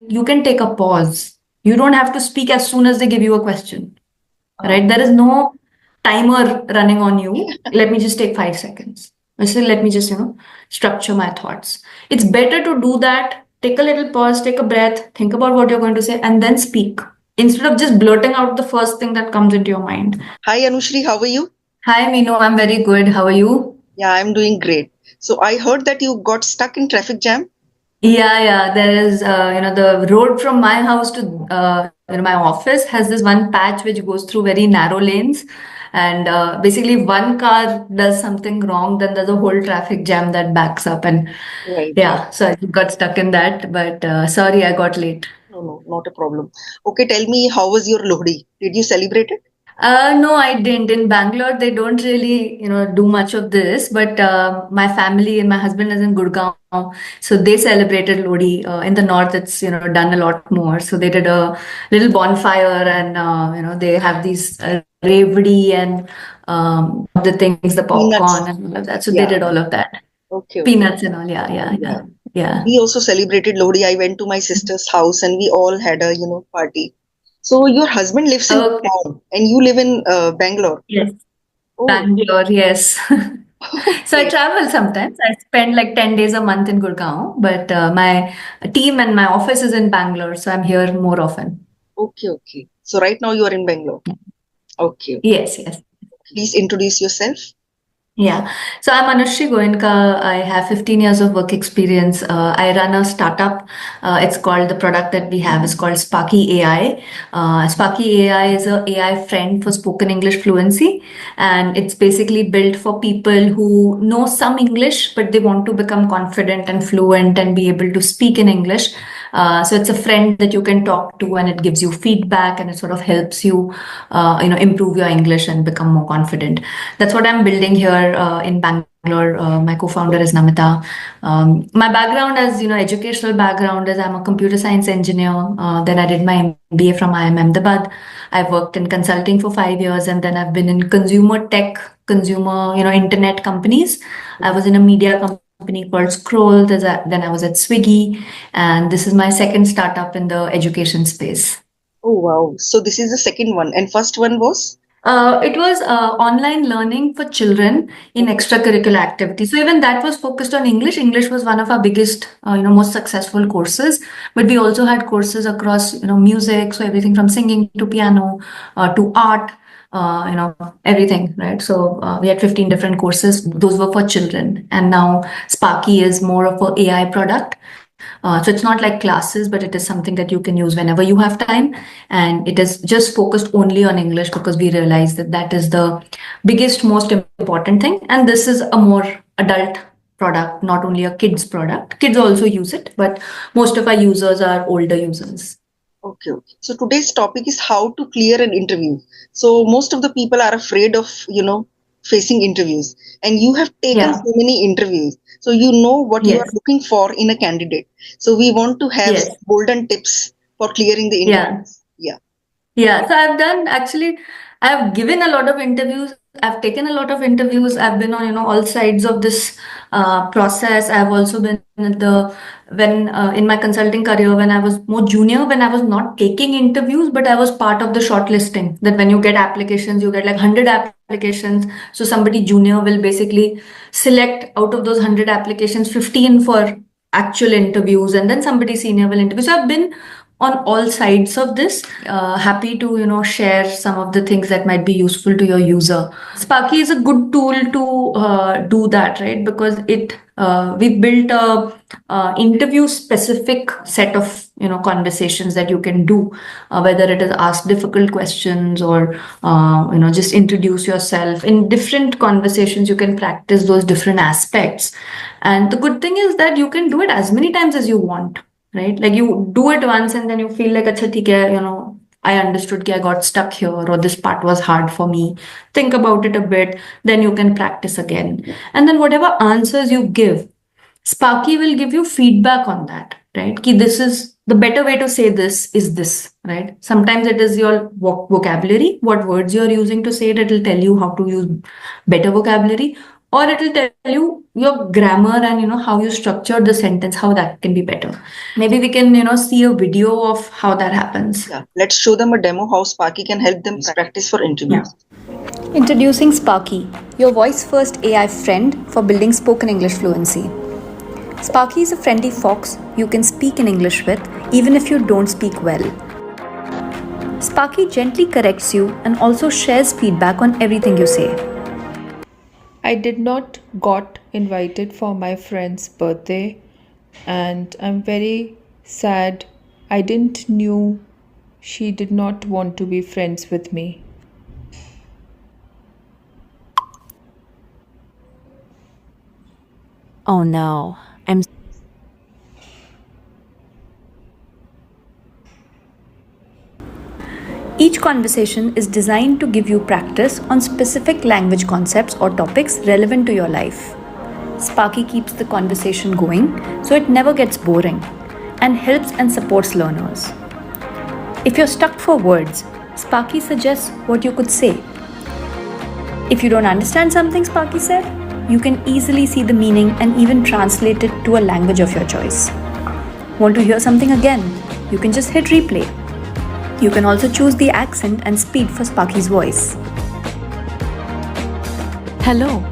you can take a pause. You don't have to speak as soon as they give you a question, right? There is no timer running on you. Let me just take 5 seconds. Let me just, structure my thoughts. It's better to do that. Take a little pause, take a breath, think about what you're going to say, and then speak instead of just blurting out the first thing that comes into your mind. Hi Anushri, how are you? Hi, Meenu. I'm very good. How are you? Yeah, I'm doing great. So I heard that you got stuck in traffic jam. Yeah. There is, the road from my house to, my office has this one patch which goes through very narrow lanes. And basically, one car does something wrong, then there's a whole traffic jam that backs up. And Right, right. yeah, so I got stuck in that. But sorry, I got late. No, no, not a problem. Okay, tell me, how was your Lohri? Did you celebrate it? No, I didn't. In Bangalore, they don't really, do much of this. But my family and my husband is in Gurgaon, so they celebrated Lodi. In the north, it's done a lot more. So they did a little bonfire, and they have these revdi and the things, the popcorn Peanuts. and all of that. So they Yeah. did all of that, Okay, okay. peanuts and all. Yeah. Yeah. We also celebrated Lohri. I went to my sister's house and we all had a, party. So your husband lives in Okay. Gurgaon and you live in Bangalore. Yes. Oh, Bangalore. Yes. So I okay. travel sometimes. I spend like 10 days a month in Gurgaon, but my team and my office is in Bangalore, so I'm here more often. Okay, okay. So right now you are in Bangalore. Okay, okay. Yes. Please introduce yourself. Yeah. So I'm Anushri Goenka. I have 15 years of work experience. I run a startup. It's called, the product that we have is called Sparky AI. Sparky AI is a AI friend for spoken English fluency. And it's basically built for people who know some English, but they want to become confident and fluent and be able to speak in English. So it's a friend that you can talk to, and it gives you feedback, and it sort of helps you, improve your English and become more confident. That's what I'm building here in Bangalore. My co-founder is Namita. My background as educational background is I'm a computer science engineer. Then I did my MBA from IIM Ahmedabad. I've worked in consulting for 5 years, and then I've been in consumer tech, consumer internet companies. I was in a media company called Scroll. Then I was at Swiggy, and this is my second startup in the education space. Oh, wow. So this is the second one. And first one was? It was online learning for children in Okay. extracurricular activities. So even that was focused on English. English was one of our biggest, most successful courses. But we also had courses across, music. So everything from singing to piano to art, everything, right? So we had 15 different courses. Those were for children. And now Sparky is more of a AI product. So it's not like classes, but it is something that you can use whenever you have time. And it is just focused only on English because we realize that that is the biggest, most important thing. And this is a more adult product, not only a kids product. Kids also use it, but most of our users are older users. Okay, okay. So today's topic is how to clear an interview. So most of the people are afraid of, facing interviews. And you have taken Yeah. so many interviews. So you know what you are Yes. looking for in a candidate. So we want to have some Yes. golden tips for clearing the Yeah. interviews. Yeah. Yeah, so I've done actually, I've given a lot of interviews. I've taken a lot of interviews. I've been on, all sides of this process. I've also been at when in my consulting career, when I was more junior, when I was not taking interviews, but I was part of the shortlisting. That when you get applications, you get like 100 applications. So somebody junior will basically select out of those 100 applications, 15 for actual interviews, and then somebody senior will interview. So I've been on all sides of this. Happy to share some of the things that might be useful to your user. Sparky is a good tool to do that, right? Because we built a interview specific set of conversations that you can do, whether it is ask difficult questions or just introduce yourself. In different conversations you can practice those different aspects, and the good thing is that you can do it as many times as you want, right? Like you do it once and then you feel like, acha, theek hai, I understood that I got stuck here, or this part was hard for me. Think about it a bit, then you can practice again. And then whatever answers you give, Sparky will give you feedback on that, right? Ki this is the better way to say this is this, right? Sometimes it is your vocabulary, what words you're using to say it, it'll tell you how to use better vocabulary. or it'll tell you your grammar and how you structured the sentence, how that can be better. Maybe we can see a video of how that happens. Yeah, let's show them a demo how Sparky can help them practice for Yeah. interviews. Introducing Sparky, your voice first AI friend for building spoken English fluency. Sparky is a friendly fox you can speak in English with even if you don't speak well. Sparky gently corrects you and also shares feedback on everything you say. I did not got invited for my friend's birthday and I'm very sad. I didn't knew she did not want to be friends with me. Oh no, I'm Each conversation is designed to give you practice on specific language concepts or topics relevant to your life. Sparky keeps the conversation going so it never gets boring and helps and supports learners. If you're stuck for words, Sparky suggests what you could say. If you don't understand something Sparky said, you can easily see the meaning and even translate it to a language of your choice. Want to hear something again? You can just hit replay. You can also choose the accent and speed for Sparky's voice. Hello.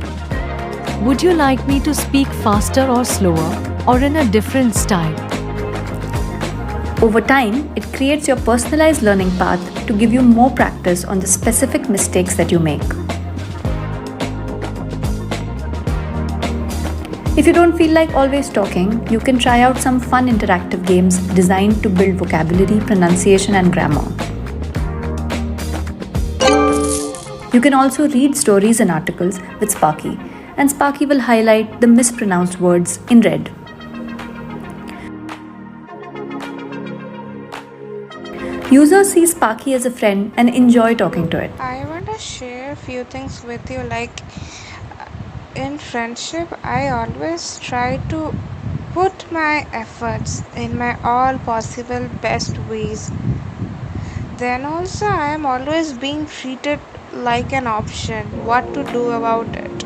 Would you like me to speak faster or slower or in a different style? Over time, it creates your personalized learning path to give you more practice on the specific mistakes that you make. If you don't feel like always talking, you can try out some fun interactive games designed to build vocabulary, pronunciation, and grammar. You can also read stories and articles with Sparky, and Sparky will highlight the mispronounced words in red. Users see Sparky as a friend and enjoy talking to it. I want to share a few things with you. Like in friendship, I always try to put my efforts in my all possible best ways. Then also, I am always being treated like an option. What to do about it?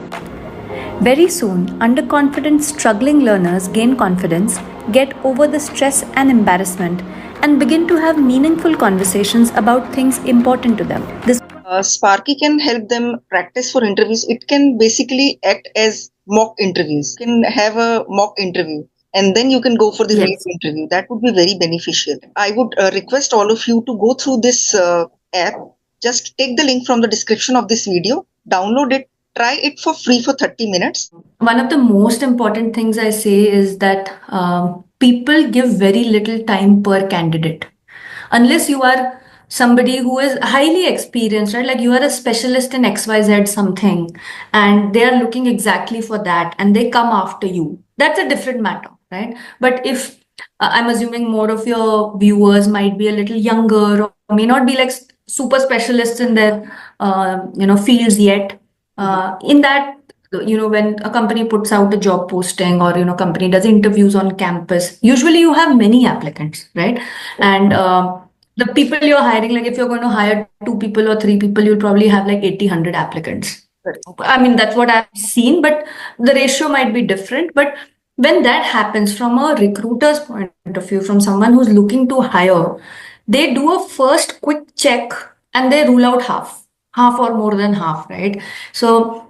Very soon, underconfident, struggling learners gain confidence, get over the stress and embarrassment, and begin to have meaningful conversations about things important to them. This Sparky can help them practice for interviews. It can basically act as mock interviews. You can have a mock interview and then you can go for the real Yes. interview. That would be very beneficial. I would request all of you to go through this app. Just take the link from the description of this video, download it, try it for free for 30 minutes. One of the most important things I say is that people give very little time per candidate. Unless you are somebody who is highly experienced, right? Like you are a specialist in XYZ something, and they are looking exactly for that, and they come after you. That's a different matter, right? But if I'm assuming more of your viewers might be a little younger or may not be like super specialists in their fields yet. In that, when a company puts out a job posting or company does interviews on campus, usually you have many applicants, right? And the people you're hiring, like if you're going to hire two people or three people, you'll probably have like 80, 100 applicants. I mean, that's what I've seen, but the ratio might be different. But when that happens from a recruiter's point of view, from someone who's looking to hire, they do a first quick check and they rule out half or more than half, right? So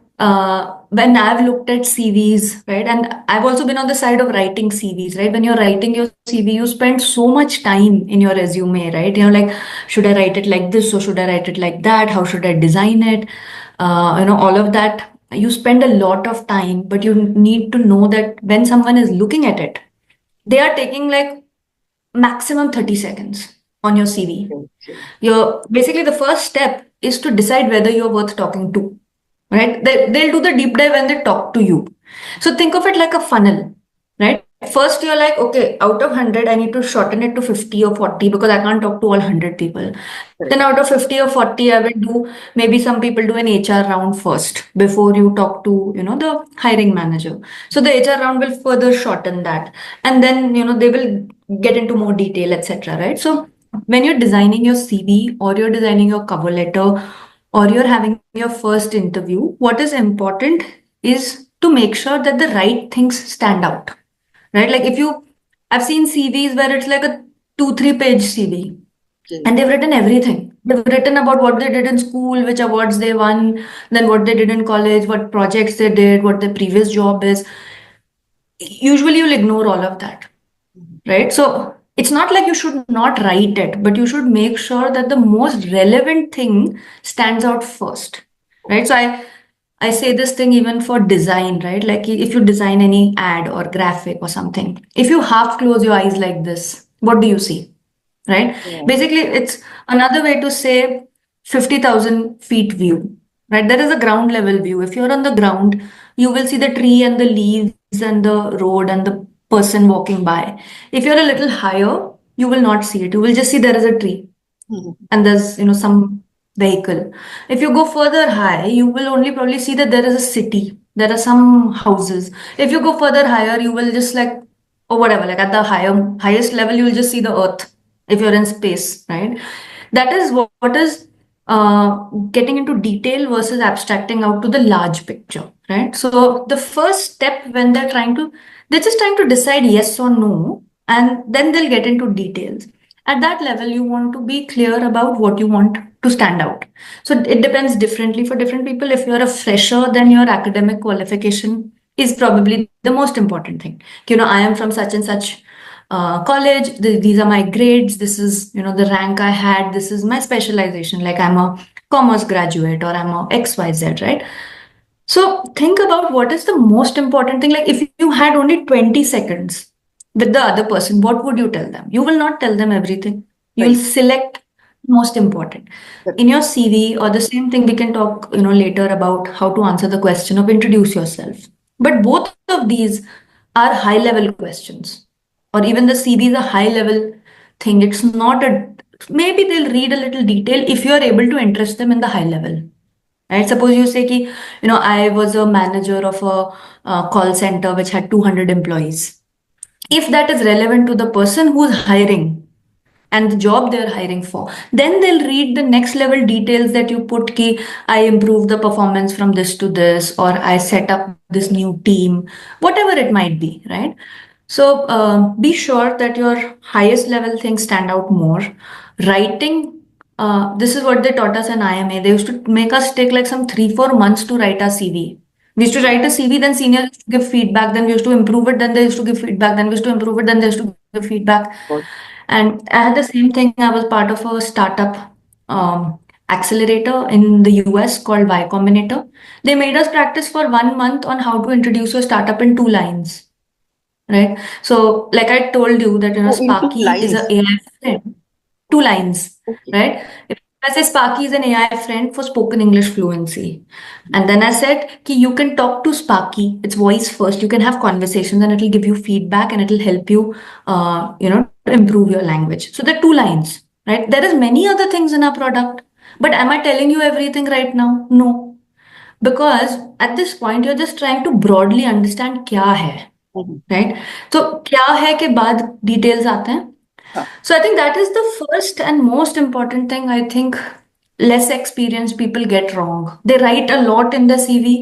when I've looked at CVs, right, and I've also been on the side of writing CVs, right? When you're writing your CV, you spend so much time in your resume, right? Like, should I write it like this or should I write it like that? How should I design it? All of that. You spend a lot of time, but you need to know that when someone is looking at it, they are taking like maximum 30 seconds on your CV. Your basically the first step is to decide whether you're worth talking to, right? They'll do the deep dive when they talk to you. So think of it like a funnel, right? First, you're like, okay, out of 100, I need to shorten it to 50 or 40 because I can't talk to all 100 people. Then out of 50 or 40, I will do, maybe some people do an HR round first before you talk to, the hiring manager. So the HR round will further shorten that. And then, they will get into more detail, etc. Right? So when you're designing your CV or you're designing your cover letter or you're having your first interview, what is important is to make sure that the right things stand out, right? Like if you, I've seen CVs where it's like a 2-3 page CV Okay. and they've written everything. They've written about what they did in school, which awards they won, then what they did in college, what projects they did, what their previous job is. Usually you'll ignore all of that, right? So it's not like you should not write it, but you should make sure that the most relevant thing stands out first, right? So I say this thing even for design, right? Like if you design any ad or graphic or something, if you half close your eyes like this, what do you see? Right? Yeah. Basically, it's another way to say 50,000 feet view, right? There is a ground level view. If you're on the ground, you will see the tree and the leaves and the road and the person walking by. If you're a little higher, you will not see it. You will just see there is a tree Mhm. and there's, some vehicle. If you go further high, you will only probably see that there is a city, there are some houses. If you go further higher, you will just like, or whatever, like at the highest level, you will just see the earth if you're in space, right? That is what is getting into detail versus abstracting out to the large picture, right? So the first step when they're just trying to decide yes or no, and then they'll get into details. At that level, you want to be clear about what you want to stand out. So it depends differently for different people. If you're a fresher, then your academic qualification is probably the most important thing. I am from such and such college. These are my grades. This is, the rank I had. This is my specialization. Like I'm a commerce graduate or I'm a XYZ, right? So think about what is the most important thing. Like if you had only 20 seconds with the other person, what would you tell them? You will not tell them everything. You will Right. select most important. Correct. In your CV or the same thing we can talk, later about how to answer the question of introduce yourself. But both of these are high level questions. Or even the CV is a high level thing. It's not a, maybe they'll read a little detail if you are able to interest them in the high level. Right? Suppose you say, ki, I was a manager of a call center which had 200 employees. If that is relevant to the person who's hiring and the job they're hiring for, then they'll read the next level details that you put, ki, I improved the performance from this to this, or I set up this new team, whatever it might be, right? So be sure that your highest level things stand out more. Writing, this is what they taught us in IMA. They used to make us take like some 3-4 months to write our CV. We used to write a CV, then seniors used to give feedback, then we used to improve it, then they used to give feedback, then we used to improve it, then they used to give feedback. Got And I had the same thing. I was part of a startup accelerator in the US called Y Combinator. They made us practice for 1 month on how to introduce your startup in 2 lines. Right. So, like I told you that Oh, in two Sparky is a lines. AI friend. 2 lines, Okay. right? If I say Sparky is an AI friend for spoken English fluency, and then I said ki you can talk to Sparky. It's voice first. You can have conversations, and it'll give you feedback, and it'll help you, to improve your language. So there are 2 lines, right? There is many other things in our product, but am I telling you everything right now? No, because at this point you're just trying to broadly understand क्या है, Mhm. right? तो क्या है के बाद details आते हैं. Huh. So I think that is the first and most important thing. I think less experienced people get wrong. They write a lot in the CV,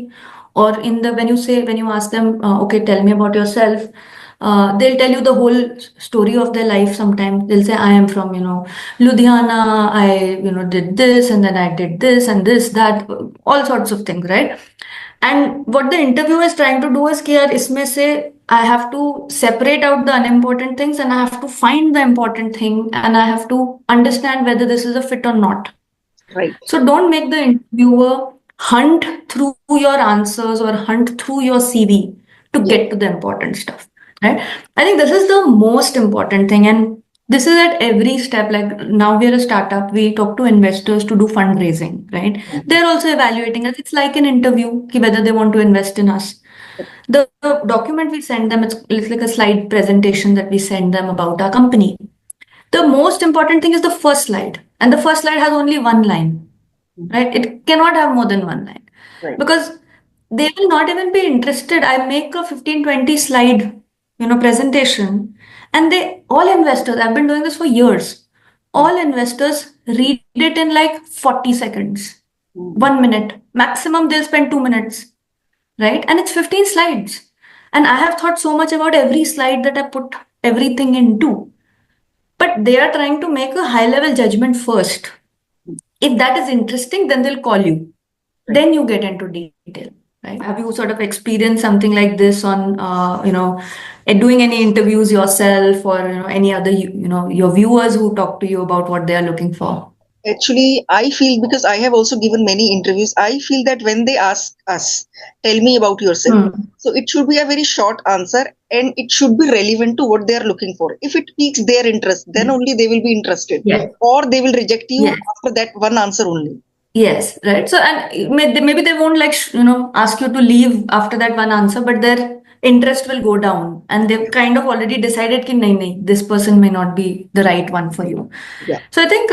or in the when you ask them, okay, tell me about yourself. They'll tell you the whole story of their life. Sometimes they'll say, I am from Ludhiana. I did this and then I did this and this that, all sorts of things, right? And what the interviewer is trying to do is कि यार इसमें से I have to separate out the unimportant things and I have to find the important thing and I have to understand whether this is a fit or not. Right. So don't make the interviewer hunt through your answers or hunt through your CV to Yeah. get to the important stuff. Right? I think this is the most important thing. And this is at every step. Like now we're a startup, we talk to investors to do fundraising, right? They're also evaluating us. It's like an interview, ki whether they want to invest in us. The document we send them, it's like a slide presentation that we send them about our company. The most important thing is the first slide, and the first slide has only one line, right? It cannot have more than one line Right. because they will not even be interested. I make a 15-20 slide, presentation, and all investors, I've been doing this for years, all investors read it in like 40 seconds, 1 minute. Maximum, they'll spend 2 minutes. right? And it's 15 slides. And I have thought so much about every slide that I put everything into. But they are trying to make a high level judgment first. If that is interesting, then they'll call you. Then you get into detail, right? Have you sort of experienced something like this on, doing any interviews yourself, or any other, your viewers who talk to you about what they are looking for? Actually, I feel, because I have also given many interviews, I feel that when they ask us, tell me about yourself, so it should be a very short answer and it should be relevant to what they are looking for. If it piques their interest, then only they will be interested, Yes. or they will reject you Yes. after that one answer only. Yes, right. So, and maybe they won't like, ask you to leave after that one answer, but their interest will go down and they've kind of already decided ki nahi, this person may not be the right one for you. Yeah. So I think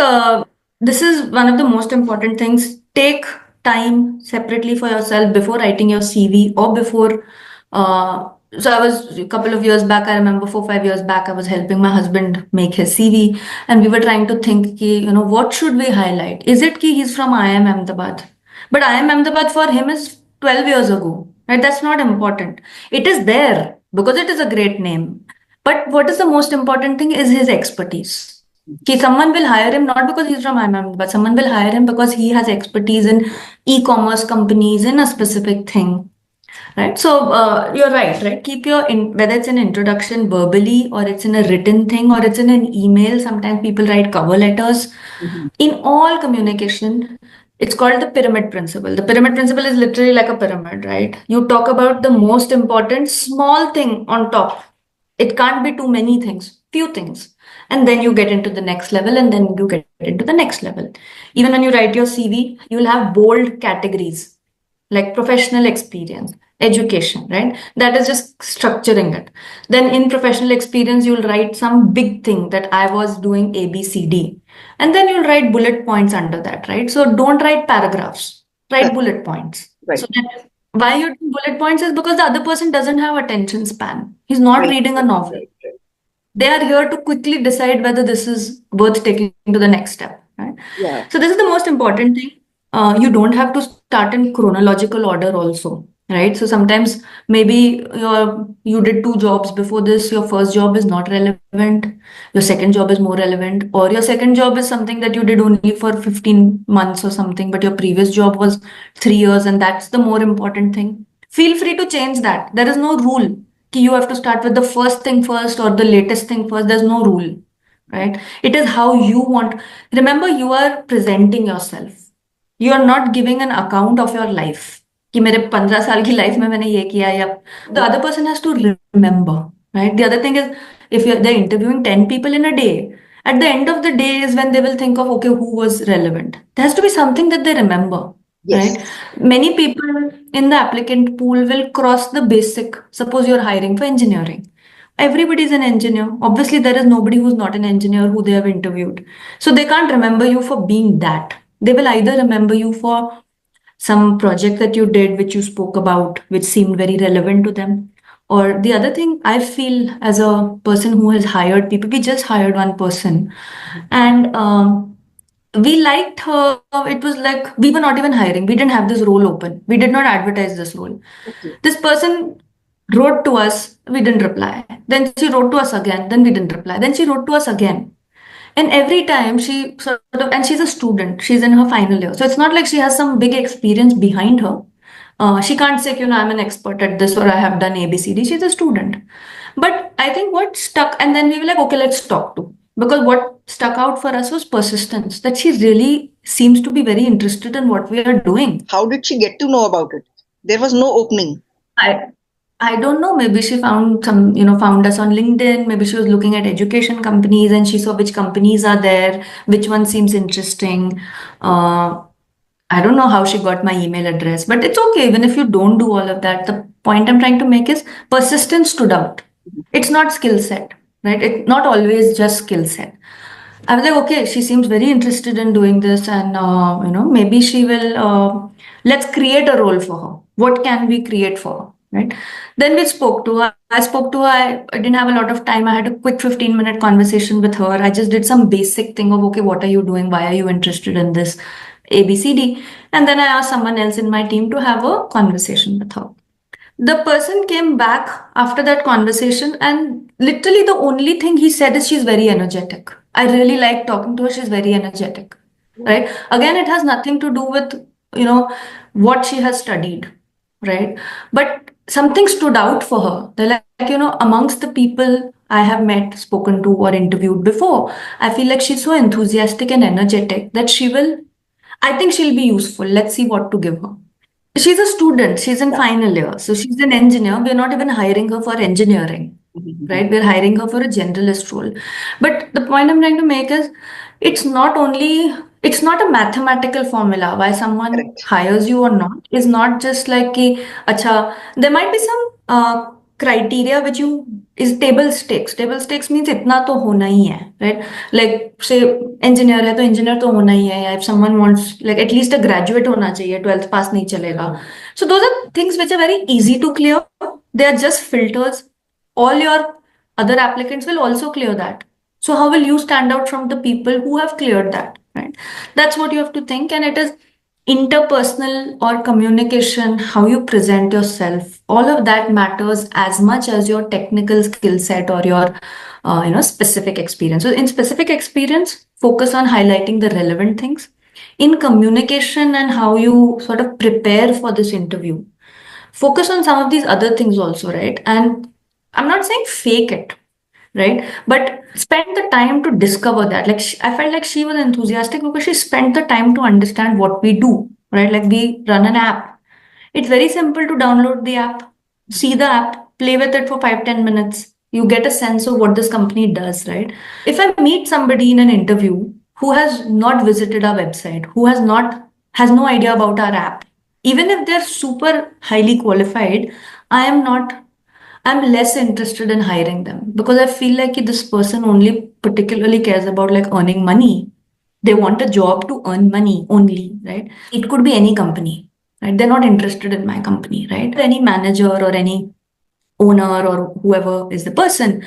this is one of the most important things. Take time separately for yourself before writing your CV or before. So I was a couple of years back, I remember 4, 5 years back, I was helping my husband make his CV, and we were trying to think, ki, what should we highlight? Is it ki he's from IIM Ahmedabad? But IIM Ahmedabad for him is 12 years ago, right? That's not important. It is there because it is a great name. But what is the most important thing is his expertise. Someone will hire him not because he's from IIM, but someone will hire him because he has expertise in e-commerce companies in a specific thing, right? So you're right? Keep whether it's an introduction verbally or it's in a written thing or it's in an email. Sometimes people write cover letters. In all communication, it's called the pyramid principle. The pyramid principle is literally like a pyramid, right? You talk about the most important small thing on top. It can't be too many things, few things. And then you get into the next level, and then you get into the next level. Even when you write your CV, you'll have bold categories like professional experience, education, right? That is just structuring it. Then in professional experience, you'll write some big thing that I was doing A, B, C, D. And then you'll write bullet points under that, right? So don't write paragraphs, write bullet points. Right. So that why you do bullet points is because the other person doesn't have attention span. He's not reading a novel. They are here to quickly decide whether this is worth taking to the next step, right? Yeah. So this is the most important thing. You don't have to start in chronological order also, right? So sometimes maybe you did 2 jobs before this. Your first job is not relevant. Your second job is more relevant, or your second job is something that you did only for 15 months or something, but your previous job was 3 years, and that's the more important thing. Feel free to change that. There is no rule you have to start with the first thing first or the latest thing first. There's no rule, right? It is how you want. Remember, you are presenting yourself. You are not giving an account of your life. कि मेरे 15 साल की life में मैंने ये किया या the other person has to remember, right? The other thing is if they're interviewing 10 people in a day, at the end of the day is when they will think of, okay, who was relevant. There has to be something that they remember. Yes. Right? Many people in the applicant pool will cross the basic. Suppose you're hiring for engineering. Everybody is an engineer. Obviously, there is nobody who's not an engineer who they have interviewed. So they can't remember you for being that. They will either remember you for some project that you did, which you spoke about, which seemed very relevant to them. Or the other thing I feel as a person who has hired people, we just hired one person, and we liked her. It was like we were not even hiring. We didn't have this role open. We did not advertise this role. Okay. This person wrote to us. We didn't reply. Then she wrote to us again. Then we didn't reply. Then she wrote to us again. And every time she sort of, and she's a student, she's in her final year. So it's not like she has some big experience behind her. She can't say, I'm an expert at this or I have done ABCD. She's a student. But I think what stuck, and then we were like, okay, let's talk to. Because what stuck out for us was persistence, that she really seems to be very interested in what we are doing. How did she get to know about it? There was no opening. I don't know. Maybe she found found us on LinkedIn. Maybe she was looking at education companies and she saw which companies are there, which one seems interesting. I don't know how she got my email address, but it's okay. Even if you don't do all of that, the point I'm trying to make is persistence stood out. It's not skill set, right? It's not always just skill set. I was like, okay, she seems very interested in doing this, and maybe she will. Let's create a role for her. What can we create for her, right? Then we spoke to her. I spoke to her. I didn't have a lot of time. I had a quick 15-minute conversation with her. I just did some basic thing of, okay, what are you doing? Why are you interested in this? ABCD. And then I asked someone else in my team to have a conversation with her. The person came back after that conversation, and literally the only thing he said is, she's very energetic. I really like talking to her. She's very energetic. Right? Again, it has nothing to do with, you know, what she has studied. Right? But something stood out for her. They're like, amongst the people I have met, spoken to, or interviewed before, I feel like she's so enthusiastic and energetic that I think she'll be useful. Let's see what to give her. She's a student. She's in final year. So she's an engineer. We're not even hiring her for engineering, right? We're hiring her for a generalist role. But the point I'm trying to make is it's not only, it's not a mathematical formula why someone Correct. hires you or not. It's not just like, ki, acha, there might be some criteria which you is table stakes. Table stakes means itna to hona hi hai, right? Like say engineer hai to engineer to hona hi hai. या if someone wants like at least a graduate होना चाहिए, 12th pass नहीं चलेगा. So those are things which are very easy to clear. They are just filters. All your other applicants will also clear that. So how will you stand out from the people who have cleared that, right? That's what you have to think, and it is interpersonal or communication, how you present yourself, all of that matters as much as your technical skill set or your specific experience. So in specific experience, focus on highlighting the relevant things. In communication and how you sort of prepare for this interview, focus on some of these other things also, right? And I'm not saying fake it, right? But spend the time to discover that. Like I felt like she was enthusiastic because she spent the time to understand what we do, right? Like we run an app. It's very simple to download the app, see the app, play with it for 5-10 minutes. You get a sense of what this company does, right? If I meet somebody in an interview who has not visited our website, who has no idea about our app, even if they're super highly qualified, I am not I'm less interested in hiring them because I feel like this person only particularly cares about like earning money. They want a job to earn money only, right? It could be any company, right? They're not interested in my company, right? Any manager or any owner or whoever is the person,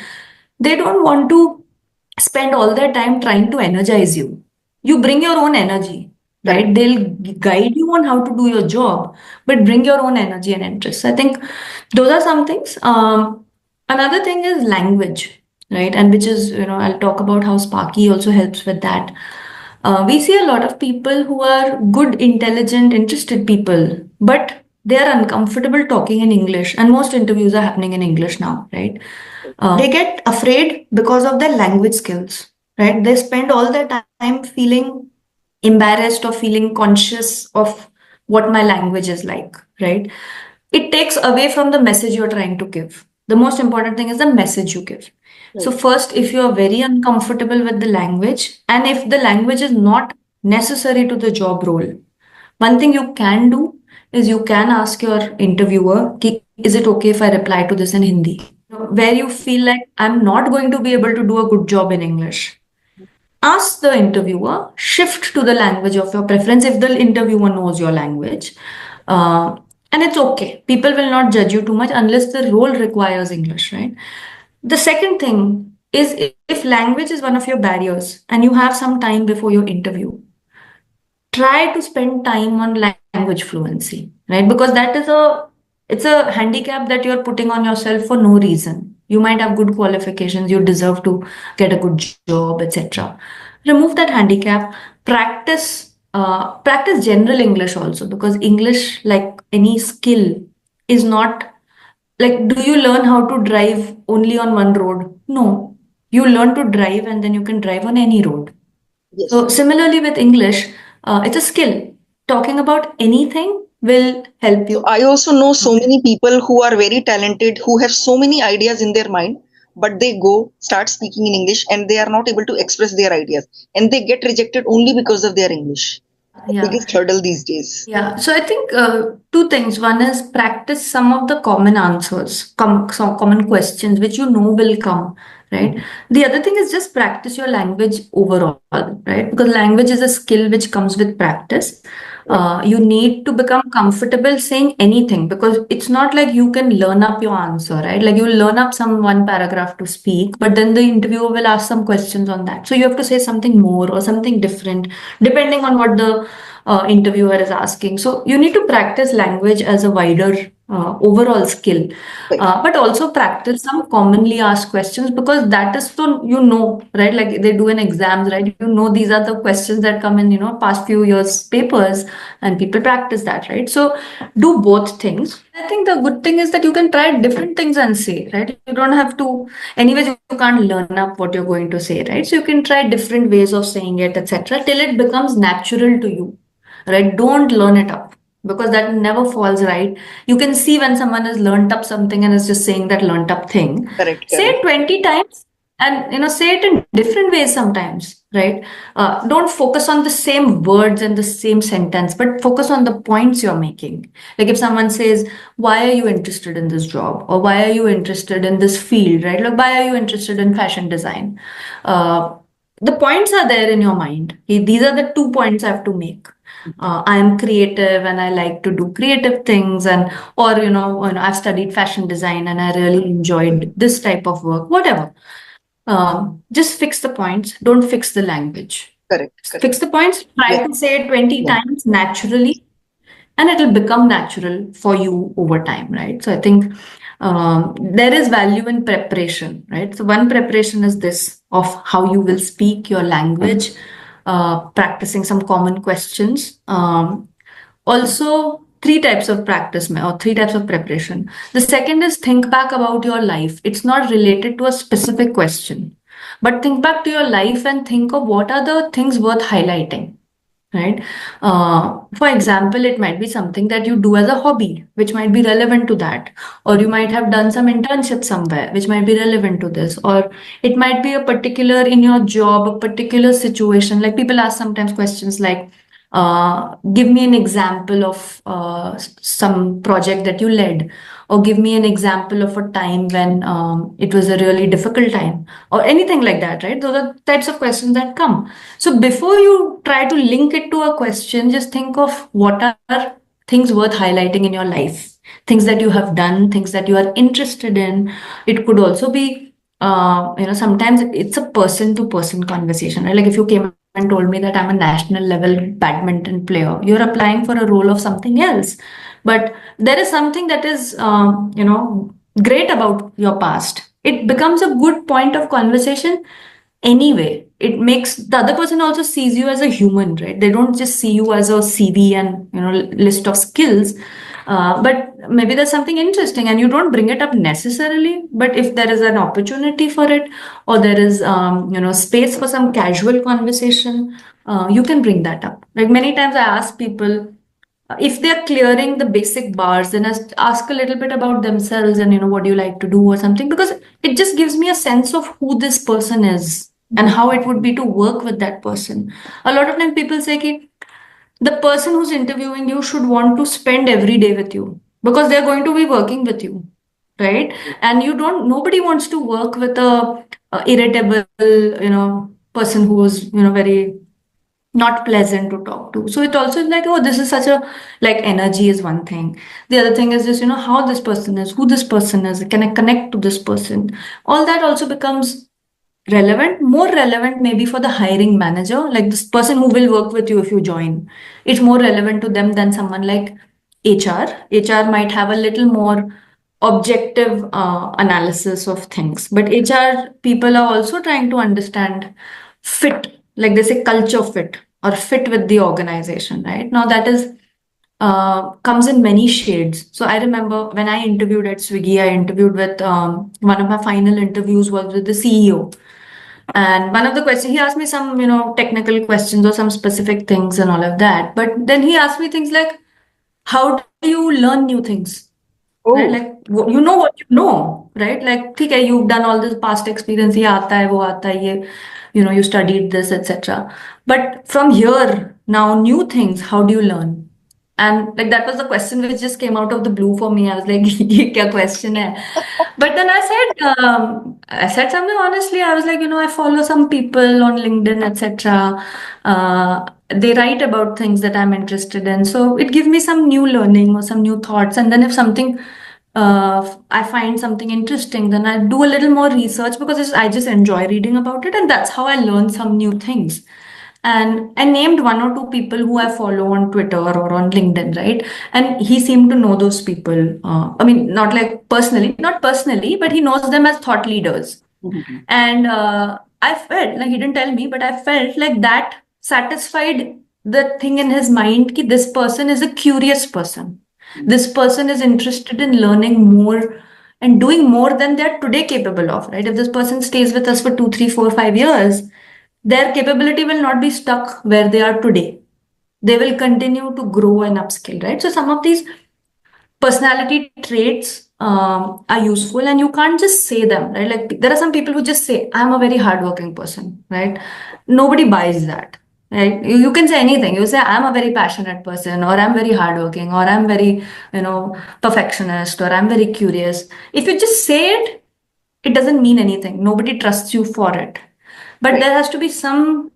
they don't want to spend all their time trying to energize you. You bring your own energy, right? They'll guide you on how to do your job, but bring your own energy and interest. I think those are some things. Another thing is language, right? And which is, I'll talk about how Sparky also helps with that. We see a lot of people who are good, intelligent, interested people, but they are uncomfortable talking in English, and most interviews are happening in English now, right? They get afraid because of their language skills, right? They spend all their time feeling embarrassed or feeling conscious of what my language is like, right? It takes away from the message you're trying to give. The most important thing is the message you give. So first, if you're very uncomfortable with the language, and if the language is not necessary to the job role, one thing you can do is you can ask your interviewer, is it okay if I reply to this in Hindi? Where you feel like I'm not going to be able to do a good job in English. Ask the interviewer, shift to the language of your preference if the interviewer knows your language. And it's okay. People will not judge you too much unless the role requires English, right? The second thing is if language is one of your barriers and you have some time before your interview, try to spend time on language fluency, right? Because it's a handicap that you're putting on yourself for no reason. You might have good qualifications, you deserve to get a good job, etc. Remove that handicap. Practice general English also, because English, like any skill, is not like, do you learn how to drive only on one road? No, you learn to drive and then you can drive on any road. Yes. So similarly with English, it's a skill. Talking about anything will help you. So I also know so many people who are very talented, who have so many ideas in their mind, but they start speaking in English and they are not able to express their ideas, and they get rejected only because of their English. The biggest hurdle these days. Yeah. So I think two things. One is practice some of the common answers, some common questions which will come, right? The other thing is just practice your language overall, right? Because language is a skill which comes with practice. You need to become comfortable saying anything, because it's not like you can learn up your answer, right? Like you learn up some one paragraph to speak, but then the interviewer will ask some questions on that. So you have to say something more or something different, depending on what the interviewer is asking. So you need to practice language as a wider overall skill. Right. But also practice some commonly asked questions, because that is so, right? Like they do in exams, right? These are the questions that come in, past few years papers, and people practice that, right? So do both things. I think the good thing is that you can try different things and say, right? You don't have to, anyways, you can't learn up what you're going to say, right? So you can try different ways of saying it, etc., till it becomes natural to you, right? Don't learn it up, because that never falls right. You can see when someone has learnt up something and is just saying that learnt up thing. Correct, Say correct. it 20 times, and say it in different ways sometimes, right? Don't focus on the same words and the same sentence, but focus on the points you're making. Like if someone says, why are you interested in this job, or why are you interested in this field, right? Like why are you interested in fashion design? uh, the points are there in your mind. These are the 2 points I have to make. I am creative and I like to do creative things, and or I've studied fashion design and I really enjoyed this type of work. Whatever. Just fix the points. Don't fix the language. Correct, correct. Fix the points. Try Yeah, to say it 20 yeah. times naturally, and it'll become natural for you over time, right? So I think there is value in preparation, right? So one preparation is this of how you will speak your language, practicing some common questions. Also, three types of practice or three types of preparation. The second is think back about your life. It's not related to a specific question, but think back to your life and think of what are the things worth highlighting, right? For example, it might be something that you do as a hobby, which might be relevant to that, or you might have done some internship somewhere, which might be relevant to this, or it might be a particular in your job, a particular situation. Like people ask sometimes questions like, give me an example of some project that you led, or give me an example of a time when it was a really difficult time, or anything like that, right? Those are types of questions that come. So before you try to link it to a question, just think of what are things worth highlighting in your life, things that you have done, things that you are interested in. It could also be, sometimes it's a person to person conversation, right? Like if you came and told me that I'm a national level badminton player, you're applying for a role of something else. But there is something that is, great about your past. It becomes a good point of conversation anyway. It makes the other person also sees you as a human, right? They don't just see you as a CV and list of skills. But maybe there's something interesting and you don't bring it up necessarily, but if there is an opportunity for it, or there is space for some casual conversation, you can bring that up. Like many times I ask people, if they're clearing the basic bars, then ask a little bit about themselves and what do you like to do or something, because it just gives me a sense of who this person is and how it would be to work with that person. A lot of times people say ki, the person who's interviewing you should want to spend every day with you, because they're going to be working with you, right? And nobody wants to work with a irritable person who is very not pleasant to talk to. So it also is like, oh, this is such a, like, energy is one thing. The other thing is just, how this person is, who this person is, can I connect to this person? All that also becomes relevant, more relevant maybe for the hiring manager, like this person who will work with you if you join. It's more relevant to them than someone like HR. HR might have a little more objective analysis of things, but HR people are also trying to understand fit, like they say culture fit or fit with the organization, right? Now that is comes in many shades. So I remember when I interviewed at Swiggy, I interviewed with one of my final interviews was with the CEO. And one of the questions, he asked me some, technical questions or some specific things and all of that. But then he asked me things like, how do you learn new things? Right? Oh, Like, you know what you know, right? Like, okay, you've done all this past experience, ye aata hai, wo aata hai, ye, you studied this, etc. But from here, now new things, how do you learn? And like that was the question which just came out of the blue for me. I was like, "ये क्या question है?" But then I said something honestly. I was like, I follow some people on LinkedIn, etc. They write about things that I'm interested in, so it gives me some new learning or some new thoughts. And then if something I find something interesting, then I do a little more research because I just enjoy reading about it, and that's how I learn some new things. and I named one or two people who I follow on Twitter or on LinkedIn, right? And he seemed to know those people. I mean, not like personally, not personally, but he knows them as thought leaders. And I felt like he didn't tell me, but I felt like that satisfied the thing in his mind that this person is a curious person. This person is interested in learning more and doing more than they're today capable of, right? If this person stays with us for 2, 3, 4, 5 years, their capability will not be stuck where they are today. They will continue to grow and upskill, right? So some of these personality traits are useful, and you can't just say them, right? Like there are some people who just say, I'm a very hardworking person, right? Nobody buys that, right? You can say anything. You say, I'm a very passionate person, or I'm very hardworking, or I'm very, perfectionist, or I'm very curious. If you just say it, it doesn't mean anything. Nobody trusts you for it. But Right. there has to be some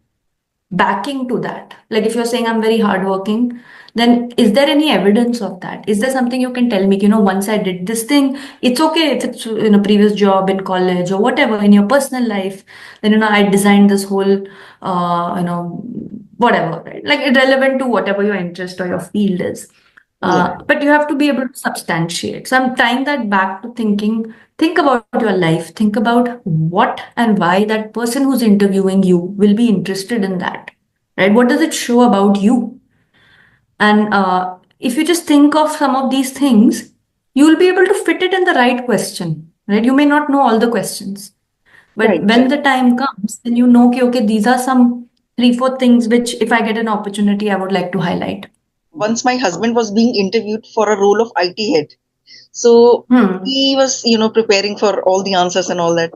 backing to that. Like if you're saying I'm very hardworking, then is there any evidence of that? Is there something you can tell me? Once I did this thing, it's okay if it's in a previous job in college or whatever in your personal life. Then I designed this whole, whatever, right? Like irrelevant to whatever your interest or your field is. Yeah. But you have to be able to substantiate. So I'm tying that back to thinking, think about your life, think about what and why that person who's interviewing you will be interested in that, right? What does it show about you? And if you just think of some of these things, you will be able to fit it in the right question, right? You may not know all the questions, but Right. when the time comes, then okay, okay, these are some 3, 4 things which, if I get an opportunity, I would like to highlight. Once my husband was being interviewed for a role of IT head. So Hmm. he was, preparing for all the answers and all that.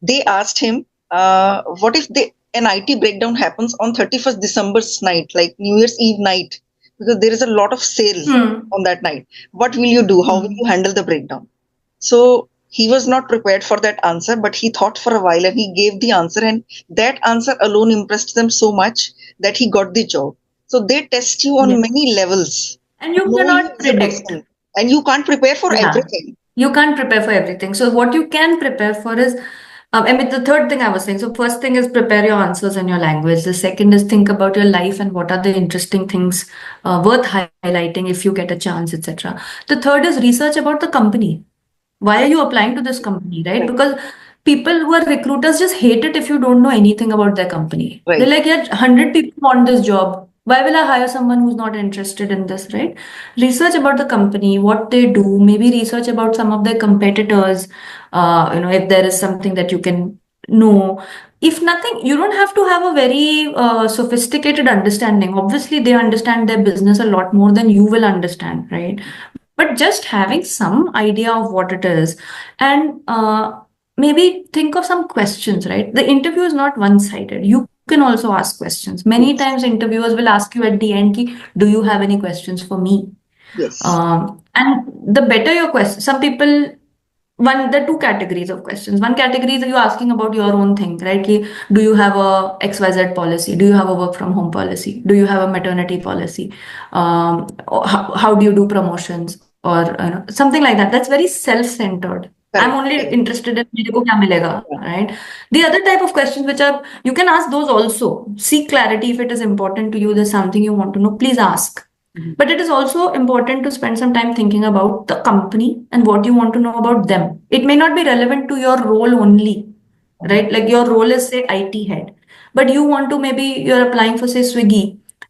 They asked him, what if an IT breakdown happens on 31st December's night, like New Year's Eve night, because there is a lot of sale Hmm. on that night. What will you do? How will Hmm. you handle the breakdown? So he was not prepared for that answer, but he thought for a while and he gave the answer. And that answer alone impressed them so much that he got the job. So they test you on Yes. many levels And to you know you cannot as a predict. person. And you can't prepare for Yeah. everything. You can't prepare for everything. So what you can prepare for is, I mean, the third thing I was saying. So first thing is prepare your answers in your language. The second is think about your life and what are the interesting things worth highlighting if you get a chance, etc. The third is research about the company. Why are you applying to this company, right? Right. Because people who are recruiters just hate it if you don't know anything about their company. They're Right. like, yeah, 100 people want this job. Why will I hire someone who's not interested in this, right? Research about the company, what they do, maybe research about some of their competitors, if there is something that you can know. If nothing, you don't have to have a very sophisticated understanding. Obviously, they understand their business a lot more than you will understand, right? But just having some idea of what it is, and maybe think of some questions, right? The interview is not one-sided. You can also ask questions. Many Yes. times interviewers will ask you at the end, do you have any questions for me? Yes. And the better your question, some people, there are two categories of questions. One category is you asking about your own thing, right? Do you have a XYZ policy? Do you have a work from home policy? Do you have a maternity policy? Or how do you do promotions? Or something like that. That's very self-centered. I'm Correct. only Correct. interested in मेरे को क्या मिलेगा, Yeah. right? The other type of questions which are, you can ask those also. Seek clarity if it is important to you. There's something you want to know. Please ask. But it is also important to spend some time thinking about the company and what you want to know about them. It may not be relevant to your role only, right? Like your role is, say, IT head, but you want to, maybe you're applying for, say, Swiggy.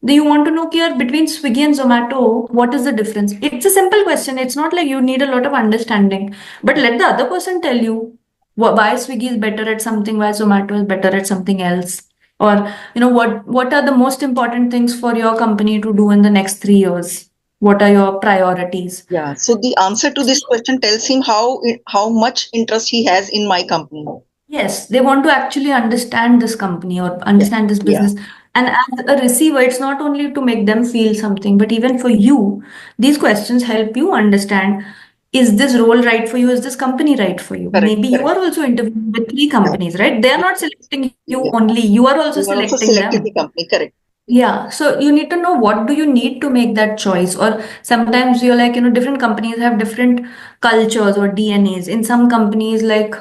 Do you want to know here between Swiggy and Zomato, what is the difference? It's a simple question. It's not like you need a lot of understanding, but let the other person tell you why Swiggy is better at something, why Zomato is better at something else. Or, what are the most important things for your company to do in the next 3 years? What are your priorities? Yeah. So the answer to this question tells him how much interest he has in my company. Yes, they want to actually understand this company or Yeah. understand this Yeah. business. And as a receiver, it's not only to make them feel something, but even for you, these questions help you understand, is this role right for you? Is this company right for you? Correct. Maybe you Correct. are also interviewing with 3 companies, right? They are not selecting you Yeah. only, you are also You are also selecting selected the them. company. Correct. Yeah, so you need to know what do you need to make that choice. Or sometimes you're like, different companies have different cultures or DNAs. In some companies, like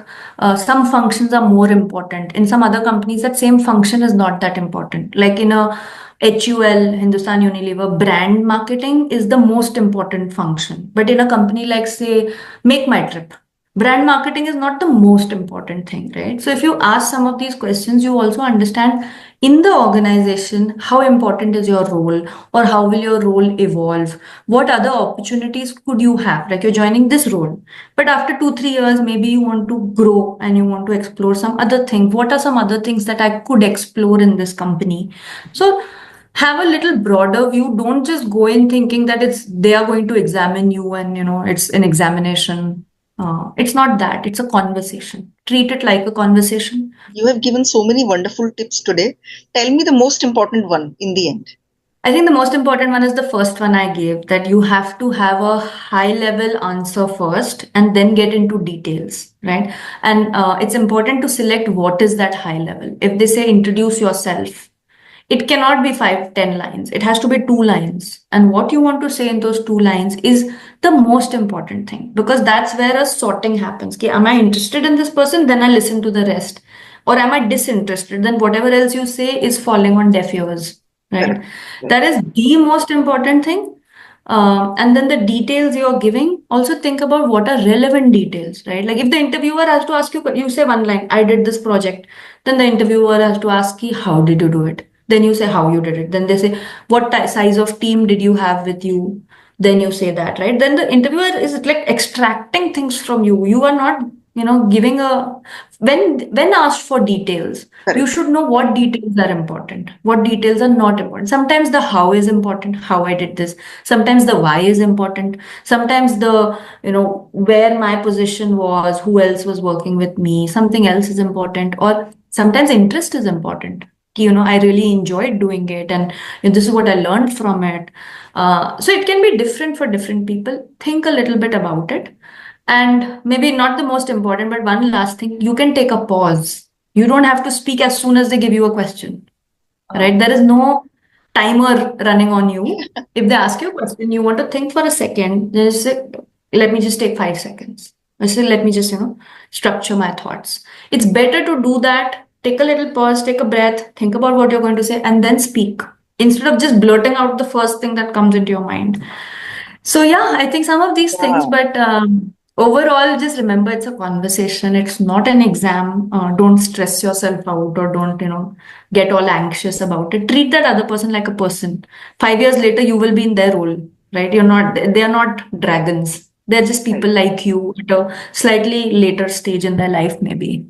some functions are more important. In some other companies, that same function is not that important. Like in a HUL, Hindustan Unilever, brand marketing is the most important function. But in a company like, say, Make My Trip, brand marketing is not the most important thing, right? So if you ask some of these questions, you also understand in the organization how important is your role, or how will your role evolve, what other opportunities could you have, like you're joining this role, but after 2 3 years maybe you want to grow and you want to explore some other thing. What are some other things that I could explore in this company? So have a little broader view. Don't just go in thinking that it's they are going to examine you and it's an examination. It's not that. It's a conversation. Treat it like a conversation. You have given so many wonderful tips today. Tell me the most important one in the end. I think the most important one is the first one I gave, that you have to have a high level answer first and then get into details, right? And it's important to select what is that high level. If they say introduce yourself, it cannot be 5 10 lines. It has to be 2 lines. And what you want to say in those 2 lines is the most important thing, because that's where a sorting happens. Okay, am I interested in this person? Then I listen to the rest. Or am I disinterested? Then whatever else you say is falling on deaf ears, right? That is the most important thing. And then the details you're giving, also think about what are relevant details, right? Like if the interviewer has to ask you, you say one line, I did this project. Then the interviewer has to ask you, how did you do it? Then you say how you did it. Then they say, what size of team did you have with you? Then you say that, right? Then the interviewer is like extracting things from you. You are not, giving a when asked for details, you should know what details are important, what details are not important. Sometimes the how is important, how I did this. Sometimes the why is important. Sometimes the, where my position was, who else was working with me, something else is important. Or sometimes interest is important. I really enjoyed doing it, and this is what I learned from it. So it can be different for different people. Think a little bit about it. And maybe not the most important, but one last thing, you can take a pause. You don't have to speak as soon as they give you a question, right? There is no timer running on you. If they ask you a question, you want to think for a second, just say, let me just take 5 seconds. I say, let me just, structure my thoughts. It's better to do that. Take a little pause, take a breath, think about what you're going to say, and then speak instead of just blurting out the first thing that comes into your mind. So yeah, I think some of these things, but overall, just remember it's a conversation. It's not an exam. Don't stress yourself out, or don't, get all anxious about it. Treat that other person like a person. 5 years later, you will be in their role, right? They are not dragons. They're just people like you at a slightly later stage in their life, maybe.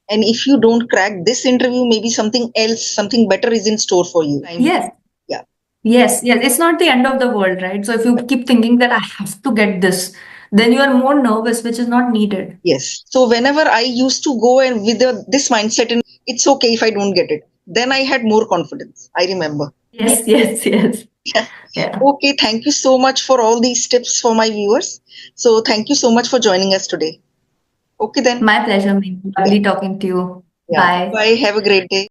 And if you don't crack this interview, maybe something else, something better is in store for you. Yes. Yeah. Yes, yes. It's not the end of the world, right? So if you keep thinking that I have to get this, then you are more nervous, which is not needed. Yes. So whenever I used to go and with this mindset, and it's okay if I don't get it, then I had more confidence. I remember. Yes, yes, yes. Yeah. Yeah. Okay. Thank you so much for all these tips for my viewers. So thank you so much for joining us today. Okay then. My pleasure, Meenu. Lovely talking to you. Yeah. Bye. Bye. Have a great day.